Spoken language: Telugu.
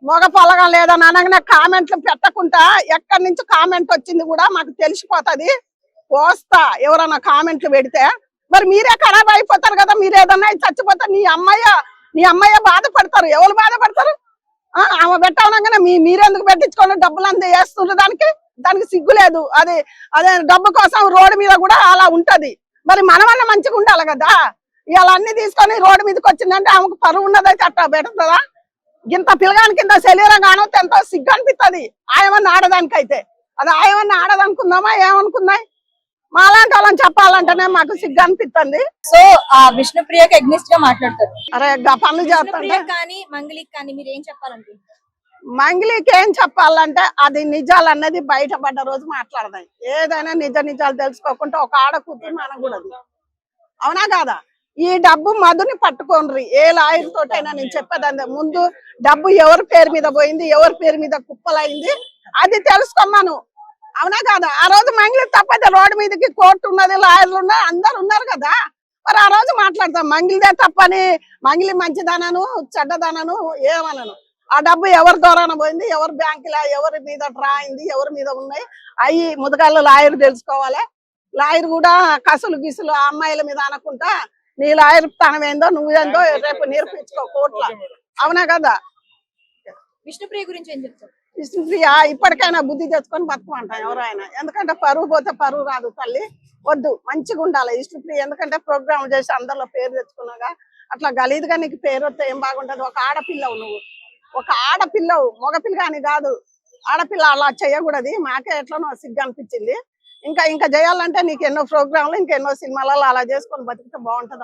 మగ పొలగం లేదని అనగానే కామెంట్లు పెట్టకుండా ఎక్కడి నుంచి కామెంట్ వచ్చింది కూడా మాకు తెలిసిపోతుంది. పోస్తా ఎవరన్నా కామెంట్లు పెడితే మరి మీరే ఖరాబ్ అయిపోతారు కదా. మీరు ఏదన్నా చచ్చిపోతారు, నీ అమ్మయ్య బాధపడతారు. ఎవరు బాధపడతారు? ఆమె పెట్టవనగానే మీరెందుకు పెట్టించుకోండి, డబ్బులు అంతా వేస్తుండ్రు. దానికి సిగ్గు లేదు. అదే డబ్బు కోసం రోడ్డు మీద కూడా అలా ఉంటది. మరి మనమన్నా మంచిగా ఉండాలి కదా. ఇవాళ అన్ని తీసుకొని రోడ్డు మీదకి వచ్చిందంటే ఆమెకు పరువు ఉన్నదైతే అట్లా పెడుతుందా? ఇంత పిల్లగాని కింద శరీరం కానొస్తే ఎంతో సిగ్గు అనిపిస్తుంది. ఆయమన్నా ఆడదానికైతే అది ఆయమన్నా ఆడదనుకుందామా ఏమనుకుందాం? మాలాంటి వాళ్ళని చెప్పాలంటేనే మాకు సిగ్గు అనిపిస్తుంది. సో విష్ణుప్రియకి అగ్నిస్ట్ గా మాట్లాడతారు. అరే పనులు చేస్తుంటే కానీ మంగళికి కానీ మీరు ఏం చెప్పాలంటే? మంగళికి ఏం చెప్పాలంటే అది నిజాలు అన్నది బయటపడ్డ రోజు మాట్లాడదాం. ఏదైనా నిజాలు తెలుసుకోకుండా ఒక ఆడ కూతురు అనకూడదు. అవునా కాదా? ఈ డబ్బు మధుని పట్టుకోండి. ఏ లాయర్ తోటైనా నేను చెప్పేదాన్ని ముందు డబ్బు ఎవరి పేరు మీద పోయింది, ఎవరి పేరు మీద కుప్పలైంది అది తెలుసుకోమను. అవునా కాదా? ఆ రోజు మంగళి తప్పైతే రోడ్డు మీదకి కోర్టు ఉన్నది, లాయర్లు ఉన్నారు, అందరు ఉన్నారు కదా. మరి ఆ రోజు మాట్లాడతాం. మంగళిదే తప్పని, మంగళి మంచిదనను చెడ్డదనను ఏమనను. ఆ డబ్బు ఎవరి ద్వారాన పోయింది, ఎవరి బ్యాంకులా, ఎవరి మీద డ్రా అయింది, ఎవరి మీద ఉన్నాయి అవి ముదగాళ్ళు లాయర్ తెలుసుకోవాలి. లాయర్ కూడా కసులు గిసులు ఆ అమ్మాయిల మీద అనకుండా నీ లాయర్ తనం ఏందో నువ్వేందో రేపు నేర్పించుకో కోర్టులో. అవునా కదా? విష్ణుప్రియ గురించి ఏం చెప్తారు? విష్ణుప్రియ ఇప్పటికైనా బుద్ధి తెచ్చుకొని బతుకుమంటాం ఎవరైనా. ఎందుకంటే పరువు పోతే పరువు రాదు తల్లి. వద్దు, మంచిగా ఉండాలి విష్ణుప్రియ. ఎందుకంటే ప్రోగ్రామ్ చేసి అందరిలో పేరు తెచ్చుకున్నాగా అట్లా గలీదుగా నీకు పేరు వస్తే ఏం బాగుంటది? ఒక ఆడపిల్లవు నువ్వు, ఒక ఆడపిల్లవు, మగపిల్ల అని కాదు. ఆడపిల్ల అలా చేయకూడదు. మాకే ఎట్లనో సిగ్గు అనిపించింది. ఇంకా చేయాలంటే నీకు ఎన్నో ప్రోగ్రాంలు, ఇంకెన్నో సినిమాలలో అలా చేసుకొని బతికితే బాగుంటది.